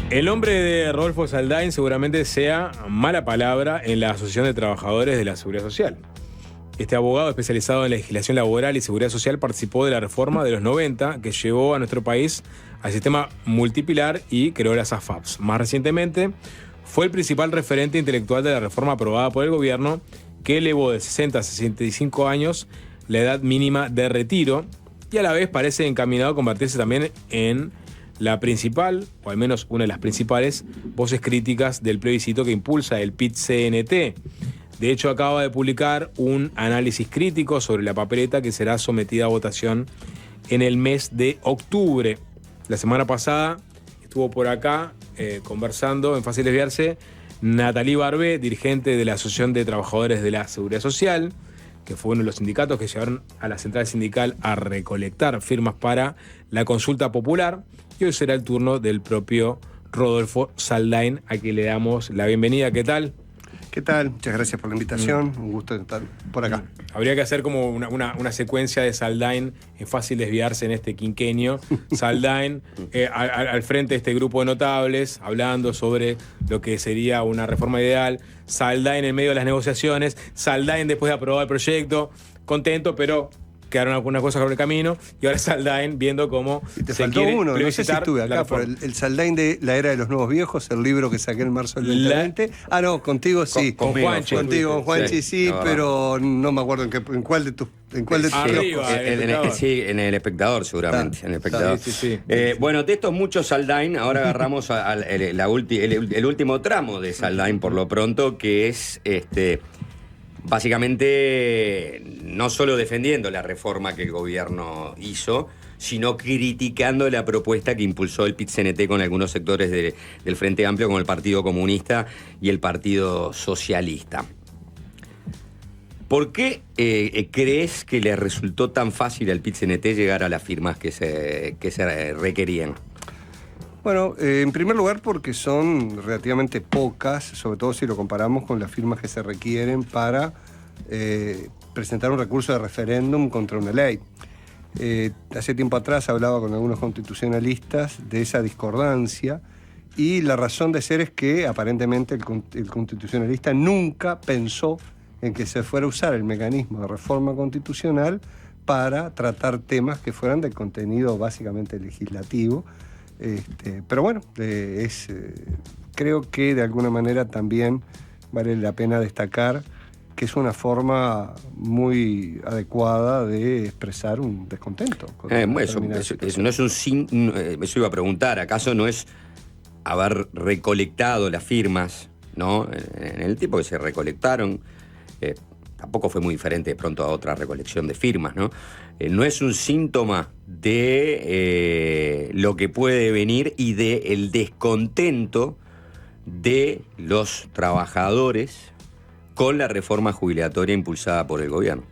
El nombre de Rodolfo Saldain seguramente sea mala palabra en la Asociación de Trabajadores de la Seguridad Social. Este abogado especializado en legislación laboral y seguridad social participó de la reforma de los 90 que llevó a nuestro país al sistema multipilar y creó las AFAPs. Más recientemente, fue el principal referente intelectual de la reforma aprobada por el gobierno que elevó de 60 a 65 años la edad mínima de retiro y a la vez parece encaminado a convertirse también en la principal, o al menos una de las principales, voces críticas del plebiscito que impulsa el PIT-CNT. De hecho, acaba de publicar un análisis crítico sobre la papeleta que será sometida a votación en el mes de octubre. La semana pasada estuvo por acá conversando en Fácil Desviarse Nathalie Barbé, dirigente de la Asociación de Trabajadores de la Seguridad Social, que fue uno de los sindicatos que llevaron a la central sindical a recolectar firmas para la consulta popular. Y hoy será el turno del propio Rodolfo Saldain, a quien le damos la bienvenida. ¿Qué tal? ¿Qué tal? Muchas gracias por la invitación. Un gusto estar por acá. Habría que hacer como una secuencia de Saldain. Es fácil desviarse en este quinquenio. Saldain al frente de este grupo de notables, hablando sobre lo que sería una reforma ideal. Saldain en medio de las negociaciones. Saldain después de aprobar el proyecto. Contento, pero quedaron algunas cosas por el camino. Y ahora Saldain viendo cómo te se faltó quiere uno, no sé si plebiscitar estuve acá, pero el Saldain de la era de los nuevos viejos, el libro que saqué en marzo del 2020. Ah, no, contigo sí. Con Juanchi. Contigo, con Juanchi sí, no, pero no me acuerdo en cuál de tus Arriba, sí, en El Espectador seguramente. En El Espectador. Sí. Bueno, de estos muchos Saldain, ahora agarramos el último tramo de Saldain por lo pronto, que es básicamente no solo defendiendo la reforma que el gobierno hizo, sino criticando la propuesta que impulsó el PIT-CNT con algunos sectores del Frente Amplio, como el Partido Comunista y el Partido Socialista. ¿Por qué crees que le resultó tan fácil al PIT-CNT llegar a las firmas que se requerían? Bueno, en primer lugar porque son relativamente pocas, sobre todo si lo comparamos con las firmas que se requieren para presentar un recurso de referéndum contra una ley. Hace tiempo atrás hablaba con algunos constitucionalistas de esa discordancia y la razón de ser es que aparentemente el constitucionalista nunca pensó en que se fuera a usar el mecanismo de reforma constitucional para tratar temas que fueran de contenido básicamente legislativo. Pero bueno, creo que de alguna manera también vale la pena destacar que es una forma muy adecuada de expresar un descontento. Eso no es eso iba a preguntar, ¿acaso no es haber recolectado las firmas, ¿no? En el tiempo que se recolectaron, tampoco fue muy diferente de pronto a otra recolección de firmas, ¿no? No es un síntoma de lo que puede venir y del descontento de los trabajadores con la reforma jubilatoria impulsada por el gobierno.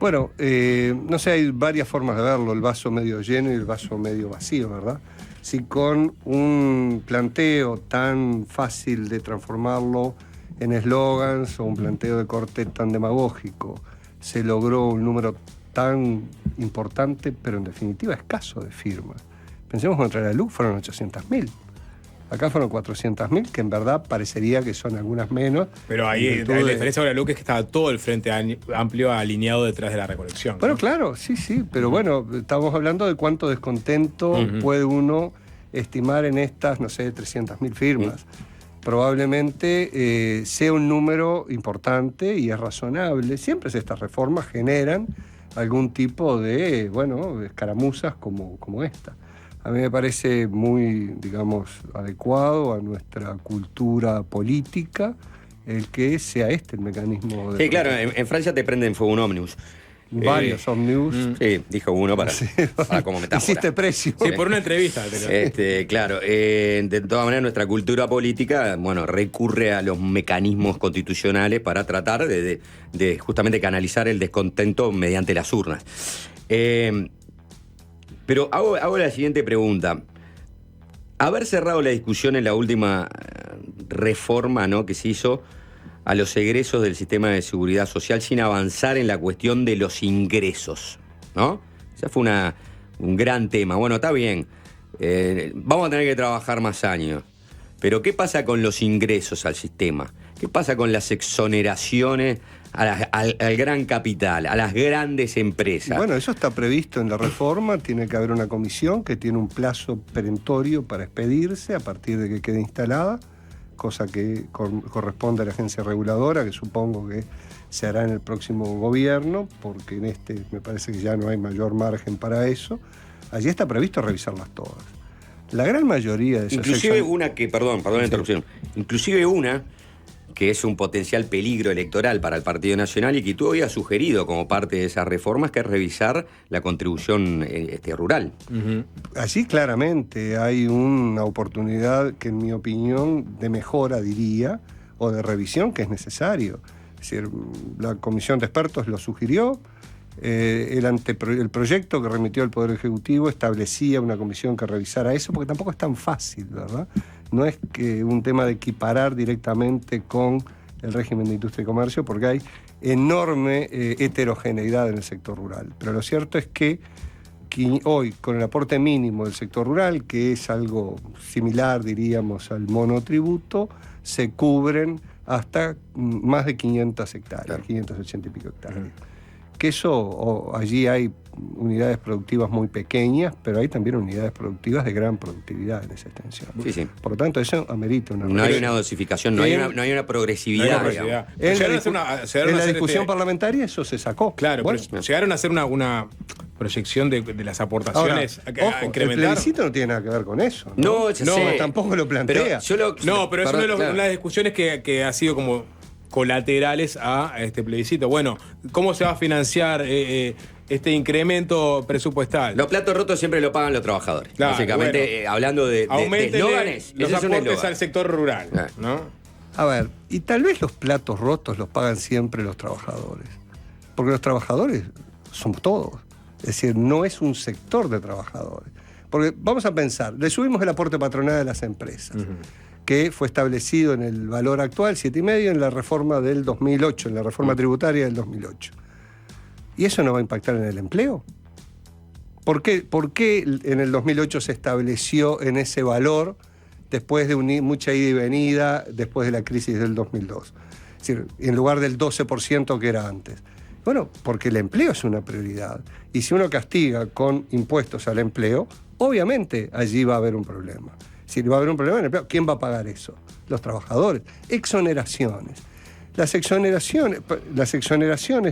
Bueno, no sé, hay varias formas de verlo, el vaso medio lleno y el vaso medio vacío, ¿verdad? Si con un planteo tan fácil de transformarlo en eslogans o un planteo de corte tan demagógico se logró un número tan importante, pero en definitiva escaso de firmas. Pensemos contra la LUC fueron 800.000. Acá fueron 400.000, que en verdad parecería que son algunas menos. Pero ahí la diferencia con la LUC es que estaba todo el Frente Amplio alineado detrás de la recolección. Bueno, ¿no? claro, sí, pero bueno, estamos hablando de cuánto descontento puede uno estimar en estas, no sé, 300.000 firmas. Probablemente sea un número importante y es razonable. Siempre estas reformas generan algún tipo de, escaramuzas como esta. A mí me parece muy, digamos, adecuado a nuestra cultura política el que sea el mecanismo de... Sí, claro, en Francia te prenden fuego un ómnibus. Varios ómnibus. Sí, dijo uno para como metáfora. Hiciste precio. Sí, por una entrevista. Claro, de todas maneras nuestra cultura política, recurre a los mecanismos constitucionales para tratar de justamente canalizar el descontento mediante las urnas. Pero hago la siguiente pregunta. Haber cerrado la discusión en la última reforma, ¿no?, que se hizo a los egresos del sistema de seguridad social sin avanzar en la cuestión de los ingresos, ¿no? Ese fue un gran tema. Bueno, está bien. vamos a tener que trabajar más años. Pero ¿qué pasa con los ingresos al sistema? ¿Qué pasa con las exoneraciones al gran capital, a las grandes empresas? Bueno, eso está previsto en la reforma. Tiene que haber una comisión que tiene un plazo perentorio para expedirse a partir de que quede instalada, cosa que corresponde a la agencia reguladora, que supongo que se hará en el próximo gobierno, porque en este me parece que ya no hay mayor margen para eso. Allí está previsto revisarlas todas. La gran mayoría de esas inclusive una que, perdón la interrupción, inclusive una que es un potencial peligro electoral para el Partido Nacional y que tú habías sugerido como parte de esas reformas, que es revisar la contribución rural. Allí claramente hay una oportunidad que, en mi opinión, de mejora, diría, o de revisión, que es necesario. Es decir, la comisión de expertos lo sugirió. El proyecto que remitió el Poder Ejecutivo establecía una comisión que revisara eso, porque tampoco es tan fácil, ¿verdad? No es que un tema de equiparar directamente con el régimen de industria y comercio, porque hay enorme heterogeneidad en el sector rural. Pero lo cierto es que hoy, con el aporte mínimo del sector rural, que es algo similar, diríamos, al monotributo, se cubren más de 500 hectáreas, claro. 580 y pico hectáreas. Que eso, allí hay unidades productivas muy pequeñas, pero hay también unidades productivas de gran productividad en esa extensión. Sí. Por lo tanto, eso amerita una... No hay una dosificación, no hay una progresividad. En la discusión parlamentaria eso se sacó. Claro, bueno, pero llegaron a hacer una proyección de las aportaciones. Ahora, ojo, el plebiscito no tiene nada que ver con eso. No, tampoco lo plantea. Pero es una de las discusiones que ha sido como colaterales a este plebiscito. Bueno, ¿cómo se va a financiar este incremento presupuestal? Los platos rotos siempre lo pagan los trabajadores. Claro, básicamente, hablando de eslóganes. Los aportes al sector rural, ¿no? A ver, y tal vez los platos rotos los pagan siempre los trabajadores. Porque los trabajadores somos todos. Es decir, no es un sector de trabajadores. Porque vamos a pensar, le subimos el aporte patronal de las empresas. Que fue establecido en el valor actual, 7,5, en la reforma del 2008, en la reforma tributaria del 2008. ¿Y eso no va a impactar en el empleo? ¿Por qué en el 2008 se estableció en ese valor después de mucha ida y venida, después de la crisis del 2002? Es decir, en lugar del 12% que era antes. Bueno, porque el empleo es una prioridad. Y si uno castiga con impuestos al empleo, obviamente allí va a haber un problema. Si va a haber un problema en el empleo, ¿quién va a pagar eso? Los trabajadores. Exoneraciones. Las exoneraciones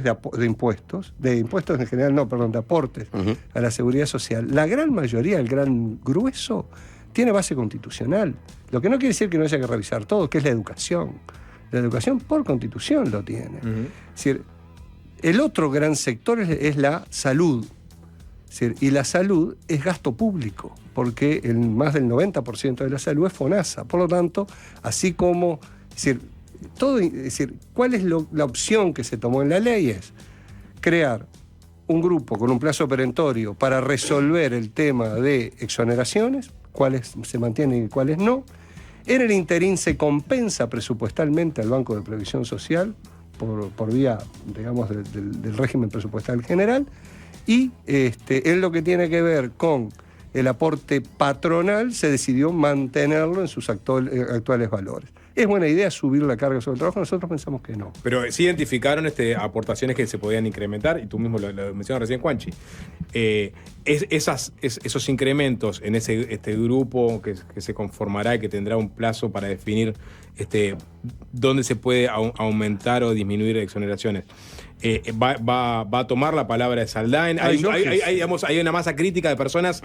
de impuestos en general, de aportes a la seguridad social, la gran mayoría, el gran grueso, tiene base constitucional. Lo que no quiere decir que no haya que revisar todo, que es la educación. La educación por constitución lo tiene. Es decir, el otro gran sector es la salud. Y la salud es gasto público, porque más del 90% de la salud es FONASA. Por lo tanto, así como... ¿cuál es la opción que se tomó en la ley? Es crear un grupo con un plazo perentorio para resolver el tema de exoneraciones, cuáles se mantienen y cuáles no. En el interín se compensa presupuestalmente al Banco de Previsión Social por vía, digamos, del régimen presupuestal general. Y en lo que tiene que ver con el aporte patronal, se decidió mantenerlo en sus actuales valores. ¿Es buena idea subir la carga sobre el trabajo? Nosotros pensamos que no. Pero sí identificaron aportaciones que se podían incrementar, y tú mismo lo mencionas recién, Juanchi. Esos incrementos en este grupo que se conformará y que tendrá un plazo para definir dónde se puede aumentar o disminuir exoneraciones. Va a tomar la palabra de Saldain. Hay una masa crítica de personas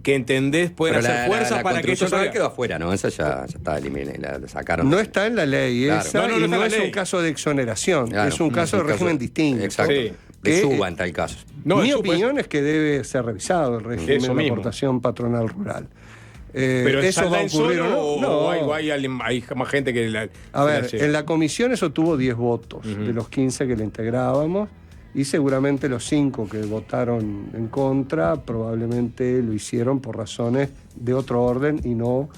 que entendés pueden hacer fuerza para que eso salga. Quedó afuera, ¿no? Esa ya está eliminada, la sacaron. No está en la ley, claro. Esa, no es un caso de exoneración, claro, es un caso de régimen distinto. Exacto. Sí. De suba en tal caso. Mi opinión es que debe ser revisado el régimen de aportación patronal rural. ¿Pero eso va a ocurrir o no? ¿O hay más gente que A ver, en la comisión eso tuvo 10 votos, de los 15 que le integrábamos, y seguramente los 5 que votaron en contra probablemente lo hicieron por razones de otro orden y no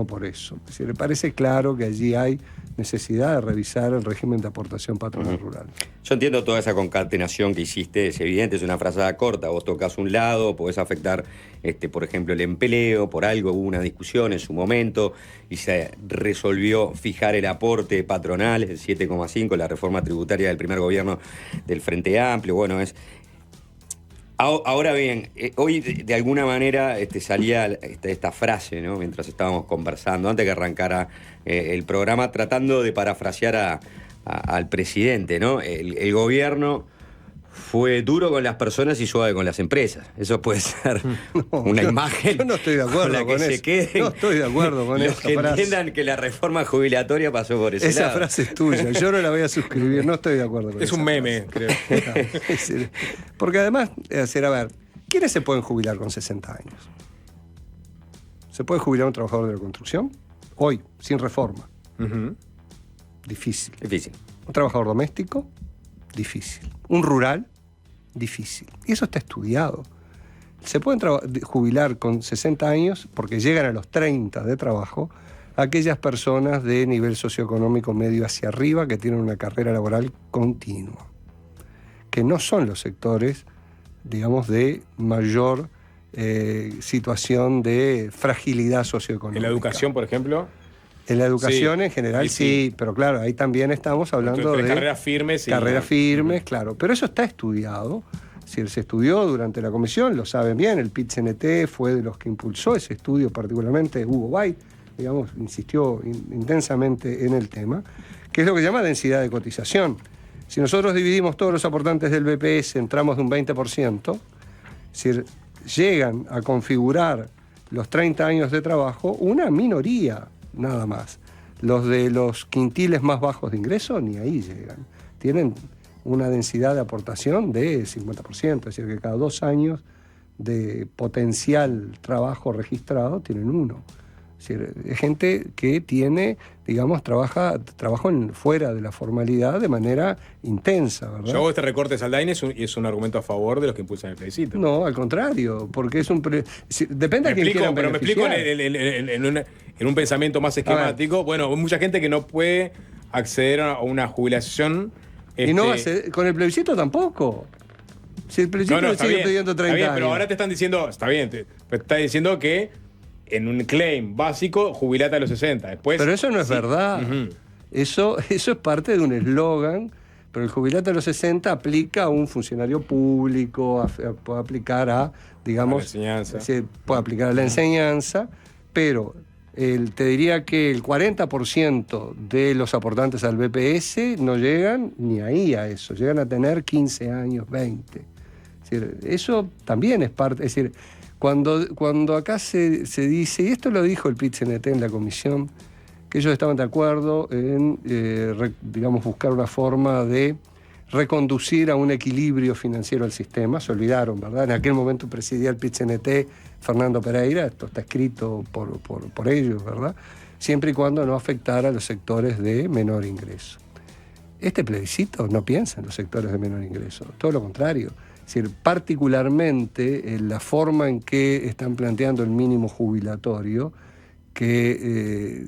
por eso. Es decir, me parece claro que allí hay necesidad de revisar el régimen de aportación patronal rural. Yo entiendo toda esa concatenación que hiciste, es evidente, es una frazada corta, vos tocas un lado, podés afectar, por ejemplo, el empleo, por algo hubo una discusión en su momento y se resolvió fijar el aporte patronal, el 7,5, la reforma tributaria del primer gobierno del Frente Amplio, bueno, es... Ahora bien, hoy de alguna manera salía esta frase, ¿no? Mientras estábamos conversando, antes que arrancara el programa, tratando de parafrasear al presidente, ¿no? El gobierno fue duro con las personas y suave con las empresas. Eso puede ser una imagen. Yo no estoy de acuerdo con la que con se eso. queden No estoy de acuerdo con los esa que frase. entiendan que la reforma jubilatoria pasó por ese Esa lado. frase es tuya, yo no la voy a suscribir, no estoy de acuerdo con Es esa un meme, frase. creo. Es decir, porque además, a ver, ¿quiénes se pueden jubilar con 60 años? ¿Se puede jubilar un trabajador de la construcción? Hoy, sin reforma. Ujú. Difícil. Difícil. Un trabajador doméstico, difícil. Un rural, difícil. Y eso está estudiado. Se pueden jubilar con 60 años porque llegan a los 30 de trabajo aquellas personas de nivel socioeconómico medio hacia arriba que tienen una carrera laboral continua, que no son los sectores, digamos, de mayor situación de fragilidad socioeconómica. En la educación, por ejemplo. En la educación Sí, en general sí. sí, pero claro, ahí también estamos hablando de carreras firmes. carreras firmes, claro. Pero eso está estudiado. Si se estudió durante la comisión, lo saben bien, el PIT-CNT fue de los que impulsó ese estudio, particularmente Hugo White, digamos, insistió intensamente en el tema, que es lo que se llama densidad de cotización. Si nosotros dividimos todos los aportantes del BPS en tramos de un 20%, si llegan a configurar los 30 años de trabajo, una minoría nada más. Los de los quintiles más bajos de ingreso ni ahí llegan. Tienen una densidad de aportación de 50%, es decir, que cada 2 años de potencial trabajo registrado tienen uno. Es decir, es gente que tiene, digamos, trabajo fuera de la formalidad de manera intensa, ¿verdad? Yo hago este recorte de Saldain y es un argumento a favor de los que impulsan el plebiscito. No, al contrario, porque es un... Depende a quién quieran Pero me explico beneficiar. en un pensamiento más esquemático. Bueno, hay mucha gente que no puede acceder a una jubilación. Y no con el plebiscito tampoco. Si el plebiscito le sigue pidiendo 30 está bien, años. pero ahora te están diciendo, está bien, te está diciendo que en un claim básico, jubilate a los 60. Después, pero eso no es verdad. Uh-huh. Eso es parte de un eslogan, pero el jubilate a los 60 aplica a un funcionario público, puede aplicar a, digamos... A la enseñanza. Puede aplicar a la enseñanza, pero... te diría que el 40% de los aportantes al BPS no llegan ni ahí a eso, llegan a tener 15 años, 20. Es decir, eso también es parte, es decir, cuando acá se dice, y esto lo dijo el PIT-CNT en la comisión, que ellos estaban de acuerdo en, digamos, buscar una forma de reconducir a un equilibrio financiero al sistema, se olvidaron, ¿verdad? En aquel momento presidía el PIT-CNT Fernando Pereira, esto está escrito por ellos, ¿verdad? Siempre y cuando no afectara a los sectores de menor ingreso. Este plebiscito no piensa en los sectores de menor ingreso, todo lo contrario. Es decir, particularmente la forma en que están planteando el mínimo jubilatorio, que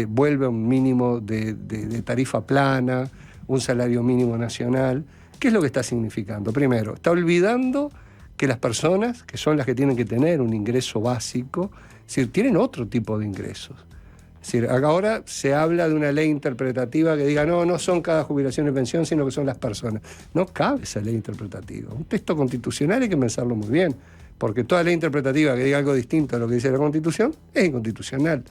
vuelve a un mínimo de tarifa plana, un salario mínimo nacional. ¿Qué es lo que está significando? Primero, está olvidando que las personas, que son las que tienen que tener un ingreso básico, es decir, tienen otro tipo de ingresos. Es decir, ahora se habla de una ley interpretativa que diga, no son cada jubilación y pensión, sino que son las personas. No cabe esa ley interpretativa. Un texto constitucional hay que pensarlo muy bien, porque toda ley interpretativa que diga algo distinto a lo que dice la Constitución es inconstitucional.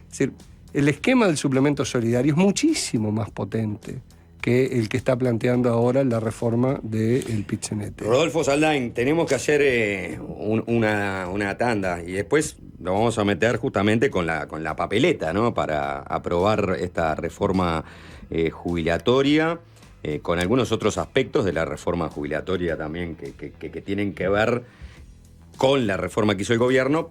Es decir, el esquema del suplemento solidario es muchísimo más potente que el que está planteando ahora la reforma del PIT-CNT. Rodolfo Saldain, tenemos que hacer una tanda y después lo vamos a meter justamente con la papeleta, ¿no? Para aprobar esta reforma jubilatoria, con algunos otros aspectos de la reforma jubilatoria también que tienen que ver con la reforma que hizo el gobierno,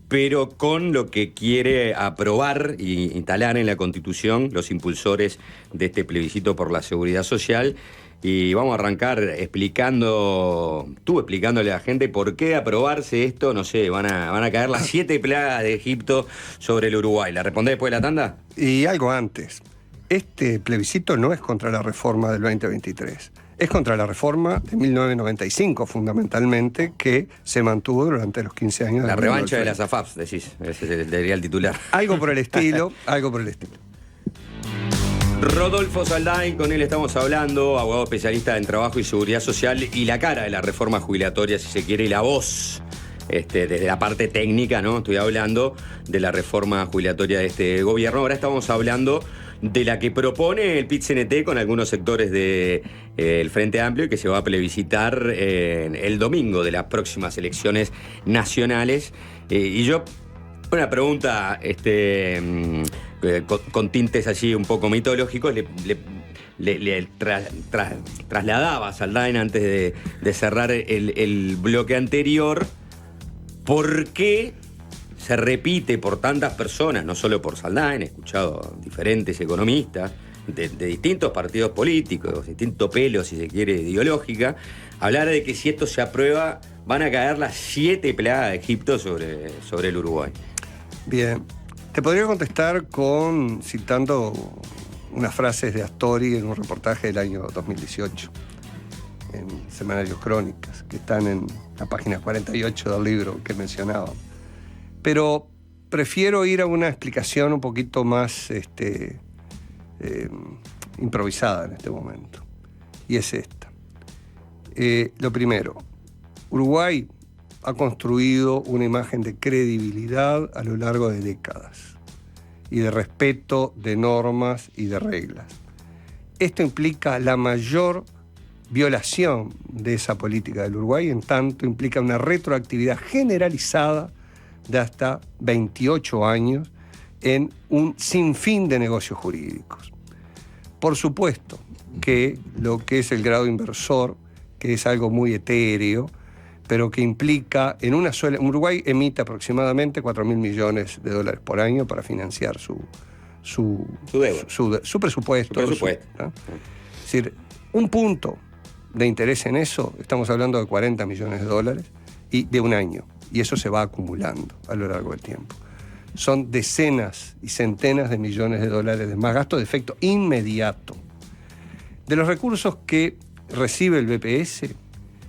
pero con lo que quiere aprobar y instalar en la Constitución los impulsores de este plebiscito por la seguridad social. Y vamos a arrancar explicándole a la gente por qué aprobarse esto, no sé, van a caer las 7 plagas de Egipto sobre el Uruguay. ¿La respondés después de la tanda? Y algo antes. este plebiscito no es contra la reforma del 2023. Es contra la reforma de 1995, fundamentalmente, que se mantuvo durante los 15 años. La revancha de las AFAPs, decís. Ese sería el titular. Algo por el estilo, algo por el estilo. Rodolfo Saldain, con él estamos hablando, abogado especialista en trabajo y seguridad social y la cara de la reforma jubilatoria, si se quiere, y la voz. Desde la parte técnica, ¿no? Estoy hablando de la reforma jubilatoria de este gobierno. Ahora estamos hablando de la que propone el PIT-CNT con algunos sectores del Frente Amplio y que se va a plebiscitar el domingo de las próximas elecciones nacionales. Y yo, una pregunta con tintes así un poco mitológicos, le trasladaba a Saldain antes de cerrar el bloque anterior. ¿Por qué se repite por tantas personas, no solo por Saldain, he escuchado diferentes economistas de distintos partidos políticos, distinto pelo, si se quiere, ideológica, hablar de que si esto se aprueba van a caer las 7 plagas de Egipto sobre el Uruguay? Bien, te podría contestar citando unas frases de Astori en un reportaje del año 2018. En Semanarios Crónicas, que están en la página 48 del libro que mencionaba. Pero prefiero ir a una explicación un poquito más improvisada en este momento. Y es esta. Lo primero, Uruguay ha construido una imagen de credibilidad a lo largo de décadas y de respeto de normas y de reglas. Esto implica la mayor violación de esa política del Uruguay, en tanto implica una retroactividad generalizada de hasta 28 años en un sinfín de negocios jurídicos. Por supuesto que lo que es el grado inversor, que es algo muy etéreo, pero que implica en una sola... Uruguay emite aproximadamente 4.000 millones de dólares por año para financiar su presupuesto. ¿No? Es decir, un punto de interés en eso, estamos hablando de 40 millones de dólares y de un año, y eso se va acumulando a lo largo del tiempo. Son decenas y centenas de millones de dólares de más gasto de efecto inmediato. De los recursos que recibe el BPS, es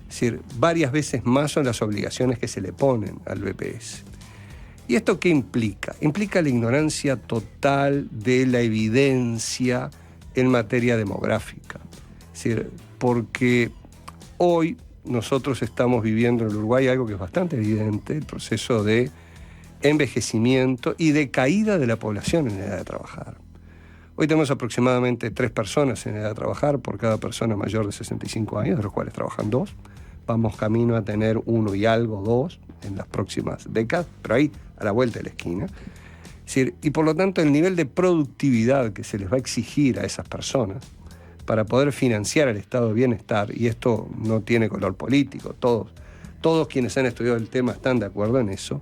decir, varias veces más son las obligaciones que se le ponen al BPS. ¿Y esto qué implica? Implica la ignorancia total de la evidencia en materia demográfica. Es decir, porque hoy nosotros estamos viviendo en el Uruguay algo que es bastante evidente, el proceso de envejecimiento y de caída de la población en edad de trabajar. Hoy tenemos aproximadamente 3 personas en edad de trabajar por cada persona mayor de 65 años, de los cuales trabajan 2. Vamos camino a tener 1 y algo, 2 en las próximas décadas, pero ahí a la vuelta de la esquina. Es decir, y por lo tanto el nivel de productividad que se les va a exigir a esas personas para poder financiar el estado de bienestar, y esto no tiene color político, todos quienes han estudiado el tema están de acuerdo en eso,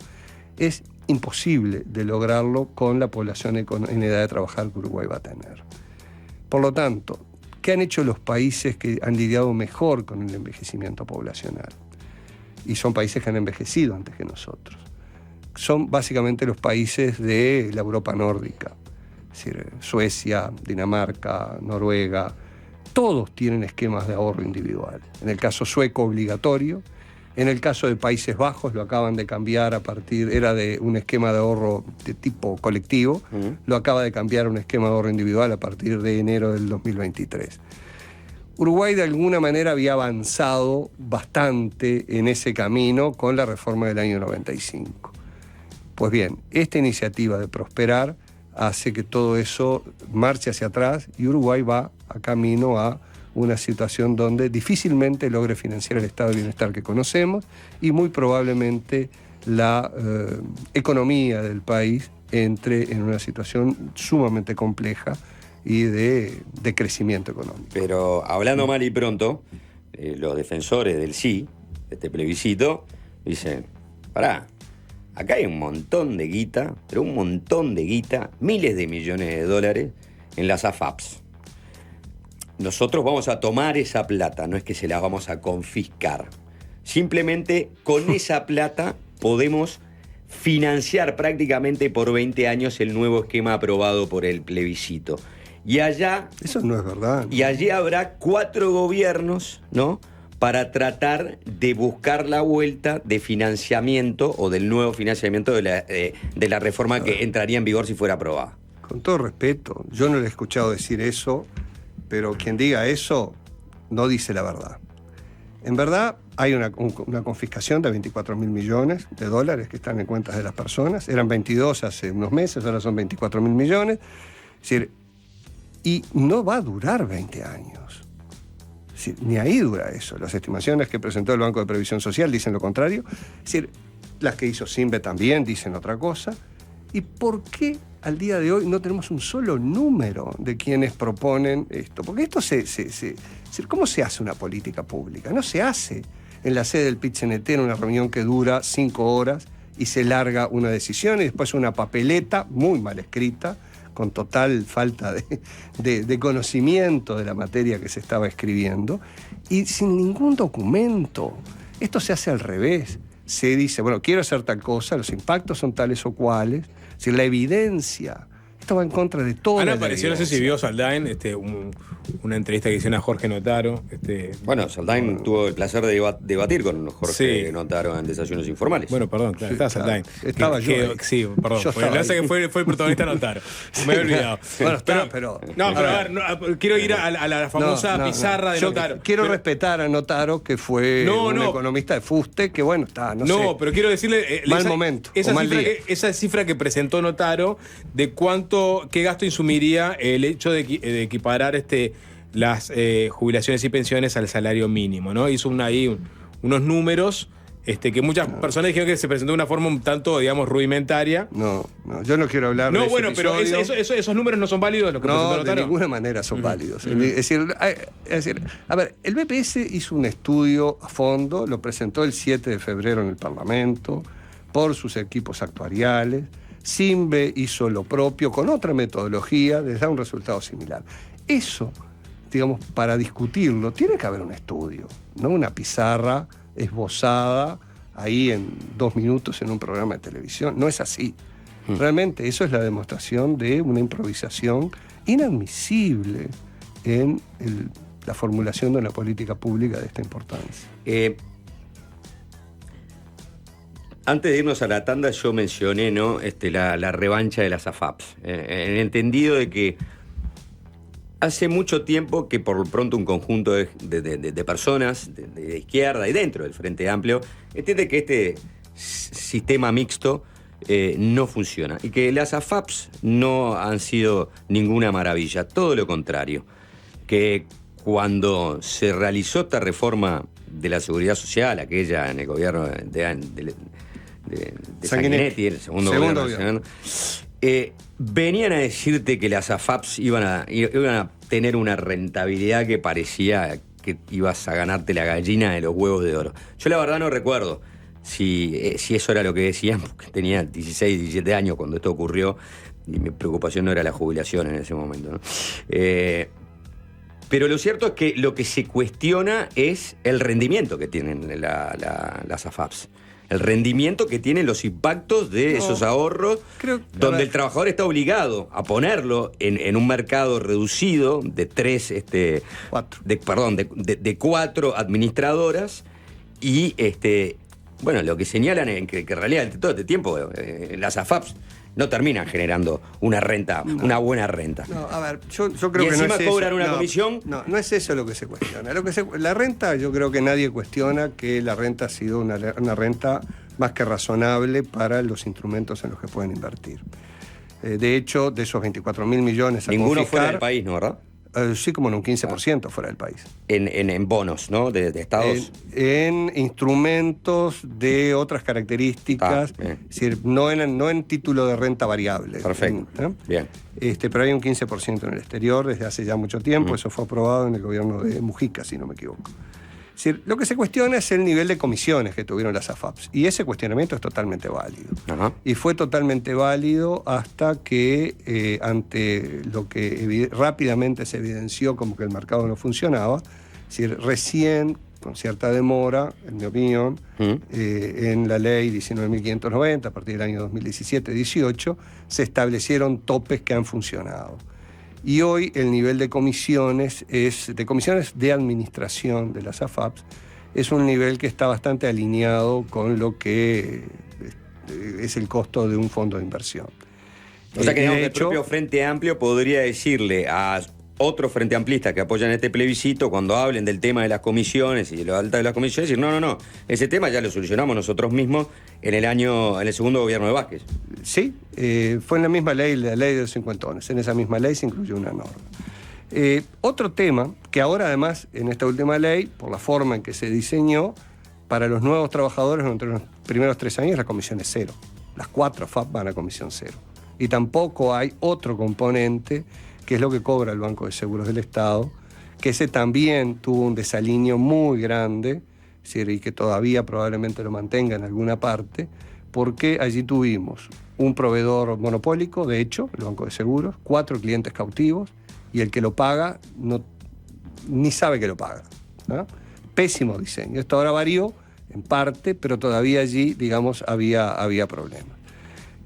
es imposible de lograrlo con la población en edad de trabajar que Uruguay va a tener. Por lo tanto, ¿qué han hecho los países que han lidiado mejor con el envejecimiento poblacional? Y son países que han envejecido antes que nosotros. Son básicamente los países de la Europa nórdica, es decir, Suecia, Dinamarca, Noruega. Todos tienen esquemas de ahorro individual. En el caso sueco, obligatorio. En el caso de Países Bajos, lo acaban de cambiar era de un esquema de ahorro de tipo colectivo, lo acaba de cambiar a un esquema de ahorro individual a partir de enero del 2023. Uruguay de alguna manera había avanzado bastante en ese camino con la reforma del año 95. Pues bien, esta iniciativa de Prosperar hace que todo eso marche hacia atrás y Uruguay va a camino a una situación donde difícilmente logre financiar el estado de bienestar que conocemos y muy probablemente la economía del país entre en una situación sumamente compleja y de crecimiento económico. Pero hablando mal y pronto, los defensores del sí, de este plebiscito, dicen, pará, acá hay un montón de guita, pero un montón de guita, miles de millones de dólares en las AFAPs. Nosotros vamos a tomar esa plata, no es que se la vamos a confiscar. Simplemente con esa plata podemos financiar prácticamente por 20 años el nuevo esquema aprobado por el plebiscito. Y allá... Eso no es verdad. Y allí habrá 4 gobiernos, ¿no?, para tratar de buscar la vuelta de financiamiento o del nuevo financiamiento de la reforma que entraría en vigor si fuera aprobada. Con todo respeto, yo no le he escuchado decir eso, pero quien diga eso no dice la verdad. En verdad, hay una confiscación de 24.000 millones de dólares que están en cuentas de las personas. Eran 22 hace unos meses, ahora son 24.000 millones. Es decir, y no va a durar 20 años. Es decir, ni ahí dura eso. Las estimaciones que presentó el Banco de Previsión Social dicen lo contrario. Es decir, las que hizo Simbe también dicen otra cosa. ¿Y por qué al día de hoy no tenemos un solo número de quienes proponen esto? Porque esto ¿cómo se hace una política pública? No se hace en la sede del PIT-CNT en una reunión que dura 5 horas y se larga una decisión y después una papeleta muy mal escrita, con total falta de conocimiento de la materia que se estaba escribiendo, y sin ningún documento. Esto se hace al revés. Se dice, bueno, quiero hacer tal cosa, los impactos son tales o cuales, es decir, la evidencia. Esto va en contra de todo. Ana apareció, no sé si vio Saldain, una entrevista que hicieron a Jorge Notaro. Bueno, Saldain tuvo el placer de debatir con Jorge Notaro en Desayunos Informales. Bueno, perdón, claro, estaba Saldain. Estaba yo. Sí, perdón. Lo que pasa es que fue el protagonista Notaro. Me he olvidado. Bueno, pero a ver, quiero ir a la famosa pizarra de Notaro. Quiero respetar a Notaro, que fue un economista de fuste, que bueno, está, no sé. Pero quiero decirle... mal momento, esa cifra que presentó Notaro de qué gasto insumiría el hecho de equiparar las jubilaciones y pensiones al salario mínimo, ¿no? Hizo unos números que muchas personas dijeron que se presentó de una forma un tanto, digamos, rudimentaria. No, yo no quiero hablar de ese pero esos números no son válidos, los que presentó Notaro. De ninguna manera son válidos. Es decir, a ver, el BPS hizo un estudio a fondo, lo presentó el 7 de febrero en el Parlamento, por sus equipos actuariales. Simbe hizo lo propio con otra metodología, les da un resultado similar. Eso, digamos, para discutirlo, tiene que haber un estudio, no una pizarra esbozada ahí en 2 minutos en un programa de televisión. No es así. Realmente eso es la demostración de una improvisación inadmisible en la formulación de una política pública de esta importancia. Antes de irnos a la tanda, yo mencioné, ¿no?, la revancha de las AFAPs, en el entendido de que hace mucho tiempo que por pronto un conjunto de personas de izquierda y dentro del Frente Amplio entiende que este sistema mixto no funciona y que las AFAPs no han sido ninguna maravilla, todo lo contrario, que cuando se realizó esta reforma de la Seguridad Social, aquella en el gobierno de Sanguinetti, el segundo gobierno. Venían a decirte que las AFAPs iban a tener una rentabilidad que parecía que ibas a ganarte la gallina de los huevos de oro. Yo la verdad no recuerdo si eso era lo que decían, porque tenía 16, 17 años cuando esto ocurrió y mi preocupación no era la jubilación en ese momento, ¿no? Pero lo cierto es que lo que se cuestiona es el rendimiento que tienen las AFAPs. El rendimiento que tienen los impactos de esos ahorros, donde el trabajador está obligado a ponerlo en un mercado reducido de 4 administradoras y bueno, lo que señalan es que en realidad todo este tiempo las AFAPs no terminan generando una buena renta. No, a ver, yo creo que encima no es cobran eso. una comisión. No es eso lo que se cuestiona. La renta, yo creo que nadie cuestiona que la renta ha sido una renta más que razonable para los instrumentos en los que pueden invertir. De hecho, de esos 24.000 millones a ninguno confiscar, fuera del país, ¿no, verdad? Sí, como en un 15% fuera del país. En bonos, ¿no? De estados. En instrumentos de otras características, es decir, no en título de renta variable. Perfecto. Bien. Pero hay un 15% en el exterior desde hace ya mucho tiempo. Eso fue aprobado en el gobierno de Mujica, si no me equivoco. Es decir, lo que se cuestiona es el nivel de comisiones que tuvieron las AFAPs. Y ese cuestionamiento es totalmente válido. Ajá. Y fue totalmente válido hasta que, ante lo que rápidamente se evidenció como que el mercado no funcionaba, es decir, recién, con cierta demora, en mi opinión, en la ley 19.590, a partir del año 2017-18, se establecieron topes que han funcionado. Y hoy el nivel de comisiones de administración de las AFAPs es un nivel que está bastante alineado con lo que es el costo de un fondo de inversión. O sea que digamos, de el propio Frente Amplio podría decirle a otros frente amplistas que apoyan este plebiscito, cuando hablen del tema de las comisiones y lo alta de las comisiones, decir, no, ese tema ya lo solucionamos nosotros mismos en el segundo gobierno de Vázquez. Sí, fue en la misma ley, la ley de los cincuentones. En esa misma ley se incluyó una norma. Otro tema, que ahora además en esta última ley, por la forma en que se diseñó, para los nuevos trabajadores entre los primeros 3 años la comisión es 0. Las 4 FAP van a comisión 0. Y tampoco hay otro componente, que es lo que cobra el Banco de Seguros del Estado, que ese también tuvo un desalineo muy grande, es decir, y que todavía probablemente lo mantenga en alguna parte, porque allí tuvimos un proveedor monopólico, de hecho, el Banco de Seguros, 4 clientes cautivos, y el que lo paga ni sabe que lo paga, ¿no? Pésimo diseño. Esto ahora varió en parte, pero todavía allí, digamos, había problemas.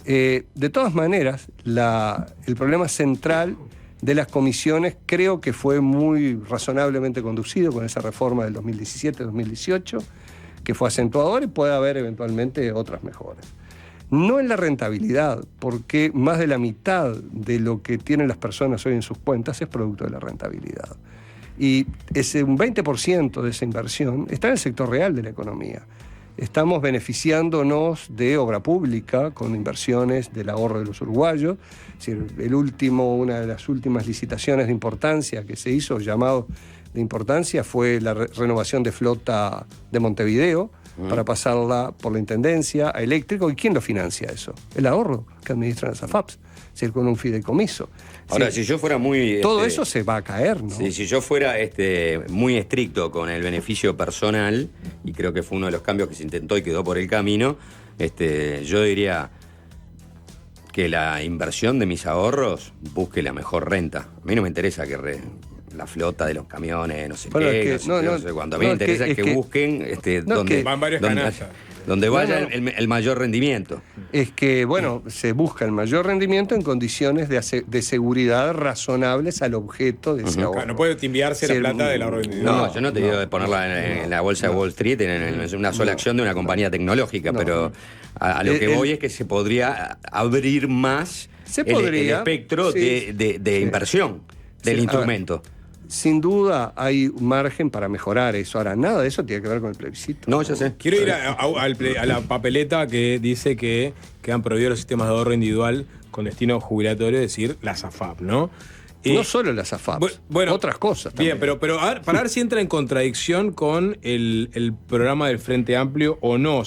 De todas maneras, el problema central de las comisiones creo que fue muy razonablemente conducido con esa reforma del 2017-2018, que fue acentuadora, y puede haber eventualmente otras mejoras. No en la rentabilidad, porque más de la mitad de lo que tienen las personas hoy en sus cuentas es producto de la rentabilidad. Y un 20% de esa inversión está en el sector real de la economía. Estamos beneficiándonos de obra pública con inversiones del ahorro de los uruguayos. Es decir, una de las últimas licitaciones de importancia que se hizo, llamado de importancia, fue la renovación de flota de Montevideo, para pasarla por la Intendencia a eléctrico. ¿Y quién lo financia eso? El ahorro que administran las AFAPs, es decir, con un fideicomiso. Ahora, si yo fuera muy... todo eso se va a caer, ¿no? Si yo fuera muy estricto con el beneficio personal, y creo que fue uno de los cambios que se intentó y quedó por el camino, yo diría que la inversión de mis ahorros busque la mejor renta. A mí no me interesa que la flota de los camiones, no sé qué, no sé cuánto. A mí me interesa que busquen van varias canastas. Donde vaya el mayor rendimiento. Es que, se busca el mayor rendimiento en condiciones de seguridad razonables al objeto de ese ahorro. Claro, no puede timbiarse la plata del ahorro individual. No, yo no te digo de ponerla en la bolsa de Wall Street, en una sola acción de una compañía tecnológica, pero a lo que voy es que se podría abrir más el espectro de inversión del instrumento. Sin duda hay un margen para mejorar eso. Ahora, nada de eso tiene que ver con el plebiscito. No, ya sé. Quiero ir a la papeleta que dice que quedan prohibidos los sistemas de ahorro individual con destino jubilatorio, es decir, las AFAP, ¿no? No solo las AFAP, otras cosas también. Bien, pero para ver si entra en contradicción con el programa del Frente Amplio o no.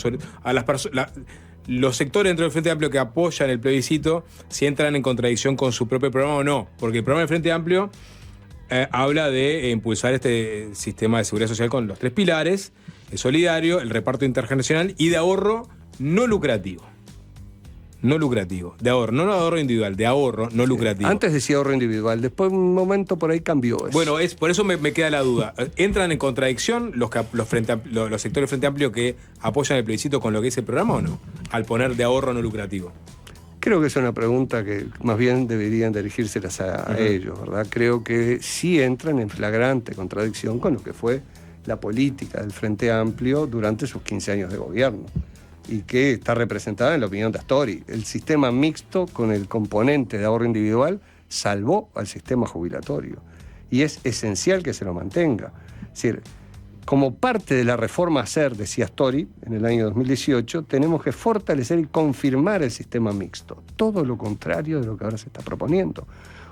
Los sectores dentro del Frente Amplio que apoyan el plebiscito, si entran en contradicción con su propio programa o no. Porque el programa del Frente Amplio habla de impulsar este sistema de seguridad social con los 3 pilares: el solidario, el reparto intergeneracional y de ahorro no lucrativo. No lucrativo. De ahorro, no de ahorro individual, de ahorro no lucrativo. Antes decía ahorro individual, después un momento por ahí cambió eso. Bueno, por eso me queda la duda. ¿Entran en contradicción los sectores del Frente Amplio que apoyan el plebiscito con lo que dice el programa o no? Al poner de ahorro no lucrativo. Creo que es una pregunta que más bien deberían dirigírselas a ellos, ¿verdad? Creo que sí entran en flagrante contradicción con lo que fue la política del Frente Amplio durante sus 15 años de gobierno, y que está representada en la opinión de Astori. El sistema mixto con el componente de ahorro individual salvó al sistema jubilatorio, y es esencial que se lo mantenga. Es decir, como parte de la reforma a hacer, decía Astori, en el año 2018, tenemos que fortalecer y confirmar el sistema mixto. Todo lo contrario de lo que ahora se está proponiendo.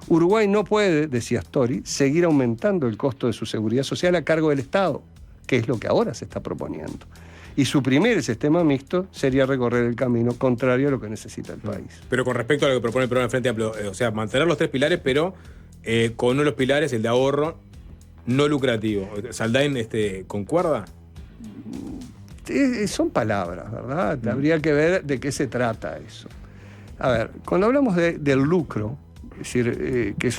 Uruguay no puede, decía Astori, seguir aumentando el costo de su seguridad social a cargo del Estado, que es lo que ahora se está proponiendo. Y suprimir el sistema mixto sería recorrer el camino contrario a lo que necesita el país. Pero con respecto a lo que propone el programa del Frente Amplio, o sea, mantener los 3 pilares, pero con uno de los pilares, el de ahorro no lucrativo. ¿Saldain concuerda? Son palabras, ¿verdad? Habría que ver de qué se trata eso. A ver, cuando hablamos del lucro, es decir, que es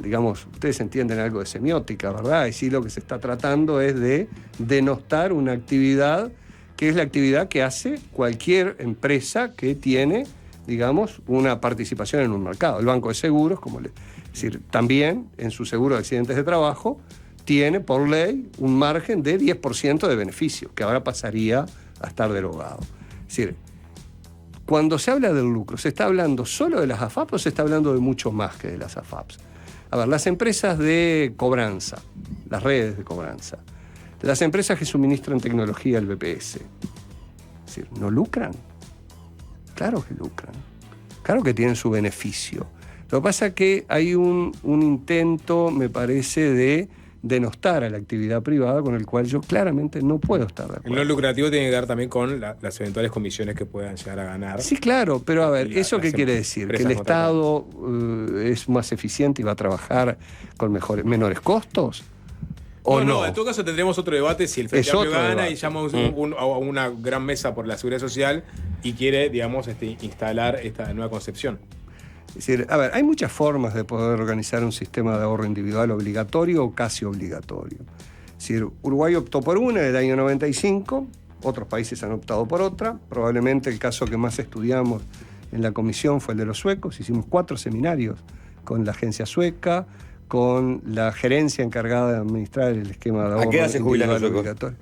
digamos, ustedes entienden algo de semiótica, ¿verdad? Y sí, lo que se está tratando es de denostar una actividad que es la actividad que hace cualquier empresa que tiene digamos, una participación en un mercado. El Banco de Seguros, es decir, también en su seguro de accidentes de trabajo, tiene por ley un margen de 10% de beneficio, que ahora pasaría a estar derogado. Es decir, cuando se habla del lucro, ¿se está hablando solo de las AFAP o se está hablando de mucho más que de las AFAPs? A ver, las empresas de cobranza, las redes de cobranza, las empresas que suministran tecnología al BPS, es decir, ¿no lucran? Claro que lucran, claro que tienen su beneficio. Lo que pasa es que hay un intento, me parece, de denostar a la actividad privada, con el cual yo claramente no puedo estar de acuerdo. El no lucrativo tiene que ver también con las eventuales comisiones que puedan llegar a ganar. Sí, claro, pero a ver, ¿eso qué quiere decir? ¿Que el Estado es más eficiente y va a trabajar con menores costos? ¿O no? En todo caso tendremos otro debate si el Frente Amplio gana y llama a una gran mesa por la seguridad social y quiere, digamos, instalar esta nueva concepción. Es decir, a ver, hay muchas formas de poder organizar un sistema de ahorro individual obligatorio o casi obligatorio. Es decir, Uruguay optó por una en el año 95, otros países han optado por otra. Probablemente el caso que más estudiamos en la comisión fue el de los suecos. Hicimos 4 seminarios con la agencia sueca, con la gerencia encargada de administrar el esquema de ahorro. ¿A qué edad se jubilan los suecos? Obligatorio.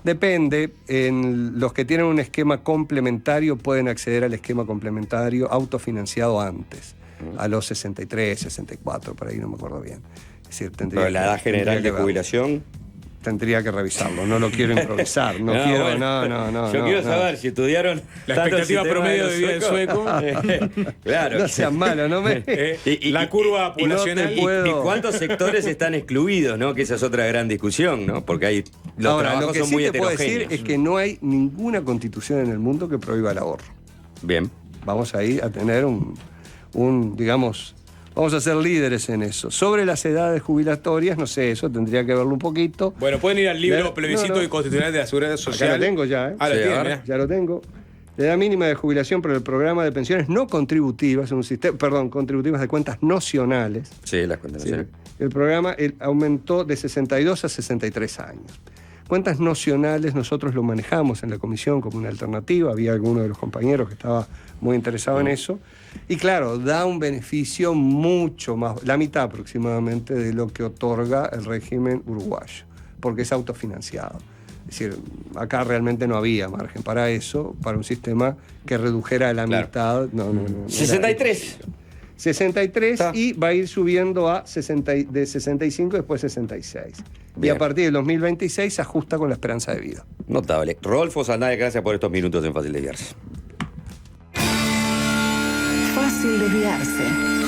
Depende. Los que tienen un esquema complementario pueden acceder al esquema complementario autofinanciado antes, a los 63, 64, por ahí no me acuerdo bien. Es decir, pero la edad general de jubilación... Tendría que revisarlo, no lo quiero improvisar, no. Yo quiero saber si estudiaron la expectativa promedio de vida del sueco. Claro. No seas malo, no me... la curva poblacional. ¿Y cuántos sectores están excluidos, no? Que esa es otra gran discusión, ¿no? Porque hay los trabajos lo que son sí muy te puedo heterogéneos. decir es que no hay ninguna constitución en el mundo que prohíba el ahorro. Bien. Vamos a ir a tener digamos... Vamos a ser líderes en eso. Sobre las edades jubilatorias, no sé, eso tendría que verlo un poquito. Bueno, pueden ir al libro Plebiscito y Constitucional de la Seguridad Social. Acá lo tengo ya, ¿eh? Ah, sí, ya lo tengo. La edad mínima de jubilación por el programa de pensiones no contributivas, contributivas de cuentas nocionales. Sí, las cuentas nocionales. El programa aumentó de 62 a 63 años. Cuentas nocionales nosotros lo manejamos en la comisión como una alternativa. Había alguno de los compañeros que estaba muy interesado en eso. Y claro, da un beneficio mucho más, la mitad aproximadamente de lo que otorga el régimen uruguayo, porque es autofinanciado. Es decir, acá realmente no había margen para eso, para un sistema que redujera a la mitad. No. 63. 63 y va a ir subiendo de 65 después 66. Bien. Y a partir del 2026 se ajusta con la esperanza de vida. Notable. Rodolfo Saldaña, gracias por estos minutos en Fácil Desviarse. Fácil desviarse.